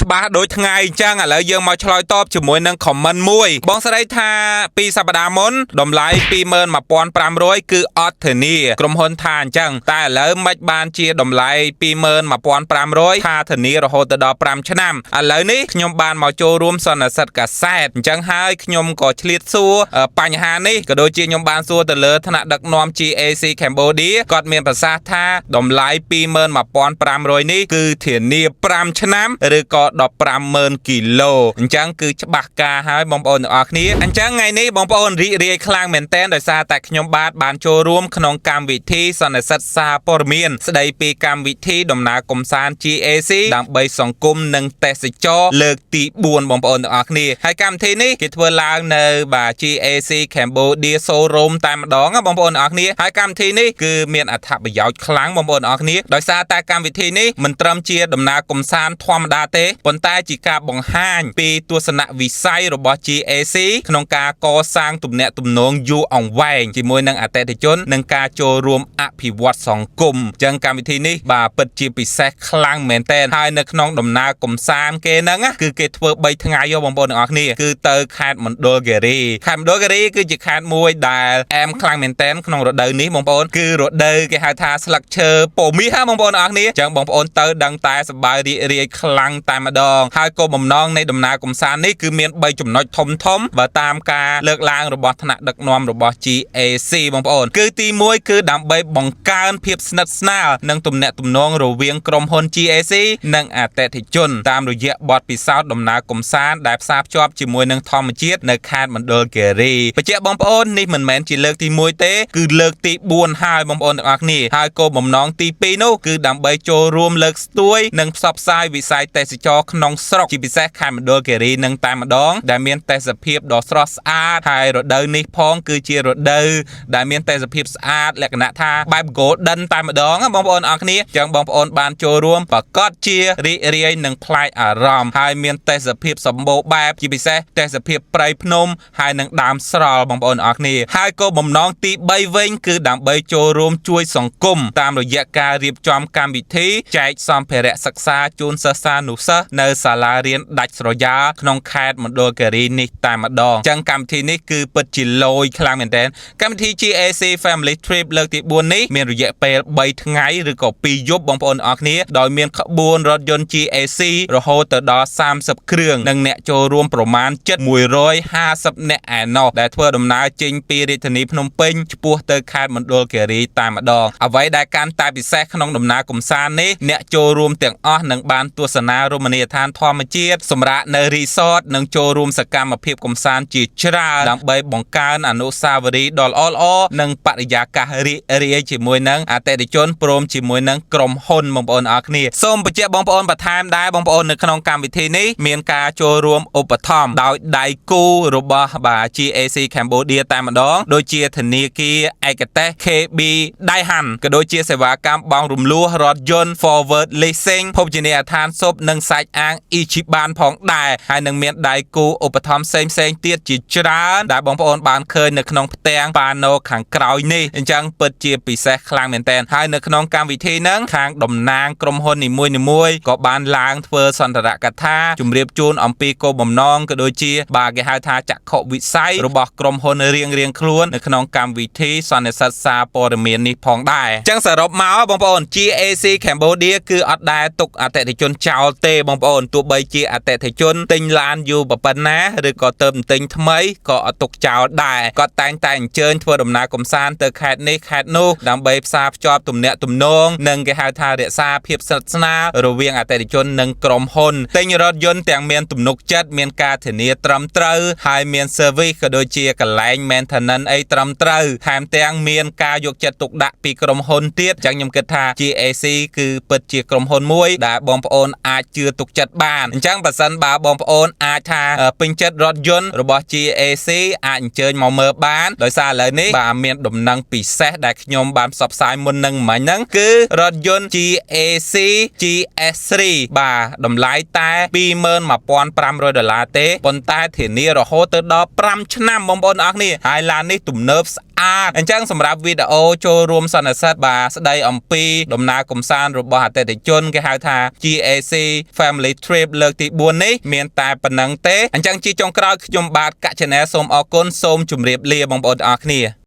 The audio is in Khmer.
ច្បាស់ដូចថ្ងៃអញ្ចឹងឥឡូវយើងមកឆ្លើយតបជាមួយនឹង comment មួយបងស្រីថាពីសប្តាហ៍មុនតម្លៃ 21500 គឺអត់ធានាក្រុមហ៊ុនថាអញ្ចឹងតែឥឡូវមិនបានជាតម្លៃ 21500 ថាធានារហូតដល់5ឆ្នាំឥឡូវនេះខ្ញុំបានមកចូលរួមសន្និសីទកាសែតអញ្ចឹងហើយខ្ញុំក៏ឆ្លៀតសួរបញ្ហានេះក៏ដូចជាខ្ញុំបានសួរទៅលើថ្នាក់ដឹកនាំ GAC Cambodia គាត់មានប្រសាសន៍ថាតម្លៃ 21500 នេះគឺធានា5ឆ្នាំឬក៏150,000 គីឡូអញ្ចឹងគឺច្បាស់ការហើយបងប្អូនទាំងអស់គ្នាអញ្ចឹងថ្ងៃនេះបងប្អូនរីករាយខ្លាំងមែនទែនដោយសារតែខ្ញុំបានចូលរួមក្នុងកម្មវិធីសន្និសីទសារព័ត៌មានស្ដីពីកម្មវិធីដំណើរកំសាន្ត GAC ដើម្បីសង្គមនិងទេសចរលើកទី4បងប្អូនទាំងអស់គ្នាហើយកម្មវិធីនេះគេធ្វើឡើងនៅGAC Cambodia Showroom តែម្ដងបងប្អូនទាំងអស់គ្នាហើយកម្មវិធីនេះគឺមានអត្ថប្រយោជន៍ខ្លាំងបងប្អូនទាំងអស់គ្នាដោយសារតែកម្មវិធីនេះមិនត្រឹមជាដំណើរកំសាន្តធម្មតាទេប៉ុន្តែជាការបង្ហាញពីទស្សនវិស័យរបស់ GAC ក្នុងការកសាងទំនាក់ទំនងយូរអង្វែងជាមួយនឹងអតិថិជននិងការចូលរួមអភិវឌ្ឍសង្គមអញ្ចឹងកម្មវិធីនេះពិតជាពិសេសខ្លាំងមែនទែនហើយនៅក្នុងដំណើរកំសាន្តគេហ្នឹងគឺគេធ្វើ3ថ្ងៃបងប្អូនទាំងអស់គ្នាគឺទៅខេត្តមណ្ឌលគិរីគឺជាខេត្តមួយដែលអែមខ្លាំងមែនទែនក្នុងរដូវនេះបងប្អូនគឺរដូវគេហៅថាស្លឹកឈើពោមាសបងប្អូនទាំងអស់គ្នាអញ្ចឹងបងប្អូនទៅដឹងតែសប្បាយរីករាយខ្លាំងតែម្ដងហើយគោលបំណងនៃដំណើរកំសាន្តនេះគឺមាន3ចំណុចធំបើតាមការលើកឡើងរបស់ថ្នាក់ដឹកនាំរបស់ GAC បងប្អូនគឺទី1គឺដើម្បីបង្កើនភាពស្និទ្ធស្នាលនិងទំនាក់ទំនងរវាងក្រុមហ៊ុន GAC និងអតិថិជនតាមរយៈបទពិសោធន៍ដំណើរកំសាន្តដែលផ្សារភ្ជាប់ជាមួយនឹងធម្មជាតិនៅខេត្តមណ្ឌលគិរីបញ្ជាក់បងប្អូននេះមិនមែនជាលើកទី1ទេគឺលើកទី4ហើយបងប្អូនទាំងអស់គ្នាហើយគោលបំណងទី2នោះគឺដើម្បីចូលរួមលើកស្ទួយនិងផ្សព្វផ្សាយវិស័យទេសចរក្នុងស្រុកជាពិសេសខេត្តមណ្ឌលគិរីនឹងតែម្ដងដែលមានទេសភាពដ៏ស្រស់ស្អាតហើយរដូវនេះផងគឺជារដូវដែលមានទេសភាពស្អាតលក្ខណៈថាបែប golden តែម្ដងបងប្អូនអរគ្នាអញ្ចឹងបងប្អូនបានចូលរួមប្រកាសជារីករាយនិងប្លែកអារម្មណ៍ហើយមានទេសភាពសម្បូរបែបជាពិសេសទេសភាពព្រៃភ្នំហើយនឹងដើមស្រល់បងប្អូនអរគ្នាហើយក៏បំណងទី3វិញគឺដើម្បីចូលរួមជួយសង្គមតាមរយៈការរៀបចំកម្មវិធីចែកសម្ភារៈសិក្សាជូនសិស្សានុសិស្សនៅសាលារៀនដាច់ស្រយាលក្នុងខេត្តមណ្ឌលគិរីនេះតែម្ដងអញ្ចឹងកម្មវិធីនេះគឺពិតជាលយខ្លាំងមែនទែនកម្មវិធី GAC Family Trip លើកទី4នេះមានរយៈពេល3ថ្ងៃឬក៏2យប់បងប្អូនអរគ្នាដោយមានក្បួនរថយន្ត GAC រហូតទៅដល់30គ្រឿងនិងអ្នកចូលរួមប្រមាណជិត150នាក់ឯណោះដែលធ្វើដំណើរចេញពីរាជធានីភ្នំពេញឆ្ពោះទៅខេត្តមណ្ឌលគិរីតែម្ដងអ្វីដែលកាន់តែពិសេសក្នុងដំណើរកំសាន្តនេះអ្នកចូលរួមទាំងអស់នឹងបានទស្សនារមណីយដ្ឋានធម្មជាតិសម្រាប់នៅរីសតនិងចូលរួមសកម្មភាពកំសាន្តជាច្រើនដើម្បីបង្កើនអនុស្សាវរីយ៍ដ៏ល្អៗនិងបរិយាកាសរីករាយជាមួយនឹងអតិថិជនព្រមជាមួយនឹងក្រុមហ៊ុនបងប្អូនអរគ្នាសូមបញ្ជាក់បងប្អូនបន្ថែមដែរបងប្អូននៅក្នុងកម្មវិធីនេះមានការចូលរួមឧបត្ថម្ភដោយដៃគូរបស់GAC Cambodia តែម្ដងដូចជាធនាគារឯកទេស KB Daihan ក៏ដូចជាសេវាកម្មបង់រំលោះរថយន្ត Forward Leasing ភោជនីយដ្ឋានស៊ុបនិងសាច់អាំង Ichiban ផងដែរហើយនឹងមានដៃគូឧបត្ថម្ភផ្សេងទៀតជាច្រើនដែលបងប្អូនបានឃើញនៅក្នុងផ្ទាំងប៉ាណូខាងក្រោយនេះអញ្ចឹងពិតជាពិសេសខ្លាំងមែនទែនហើយនៅក្នុងកម្មវិធីហ្នឹងខាងតំណាងក្រុមហ៊ុននីមួយៗក៏បានឡើងធ្វើសន្ទរកថាជម្រាបជូនអំពីគោលបំណងក៏ដូចជាគេហៅថាចក្ខុវិស័យរបស់ក្រុមហ៊ុនរៀងៗខ្លួននៅក្នុងកម្មវិធីសន្និសីទសារព័ត៌មាននេះផងដែរអញ្ចឹងសរុបមកបងប្អូន GAC Cambodia គឺអត់ដែលទុកអតិថិជនចោលទេបងប្អូនទោះបីជាអតិថិជនទិញឡានយូរប៉ុណ្ណាឬក៏ទៅទិញថ្មីក៏អត់ទុកចោលដែរគាត់តែងតែអញ្ជើញធ្វើដំណើរកំសាន្តទៅខេត្តនេះខេត្តនោះដើម្បីផ្សារភ្ជាប់ទំនាក់ទំនងនិងគេហៅថារក្សាភាពស្និទ្ធស្នាលរវាងអតិថិជននិងក្រុមហ៊ុនទិញរថយន្តទាំងមានទំនុកចិត្តមានការធានាត្រឹមត្រូវហើយមាន service ក៏ដូចជាកន្លែង maintenance អីត្រឹមត្រូវថែមទាំងមានការយកចិត្តទុកដាក់ពីក្រុមហ៊ុនទៀតអញ្ចឹងខ្ញុំគិតថា GAC គឺពិតជាក្រុមហ៊ុនមួយដែលបងប្អូនអាចជឿទុកចិត្តបានអញ្ចឹងបើសិនបើបងប្អូនអាចថាពេញចិត្តរថយន្តរបស់ GAC អាចអញ្ជើញមកមើលបានដោយសារឥឡូវនេះមានដំណឹងពិសេសដែលខ្ញុំបានផ្សព្វផ្សាយមុននឹងមិញហ្នឹងគឺរថយន្ត GAC GS3 តម្លៃតែ $21,500 ទេប៉ុន្តែធានារហូតទៅដល់5ឆ្នាំបងប្អូនអរគ្នាហើយឡាននេះទំនើបស្អា អាតអញ្ចឹងសម្រាប់វីដេអូចូលរួមសន្និសីទបាទស្ដីអំពីដំណើរកំសាន្តរបស់អតិថិជនគេហៅថា GAC Family Trip លើកទី4នេះមានតែប៉ុណ្្នឹងទេអញ្ចឹងជាចុងក្រោយខ្ញុំបាទកាក់ Channel សូមអរគុណសូមជម្រាបលាបងប្អូនទាំងអស់គ្នា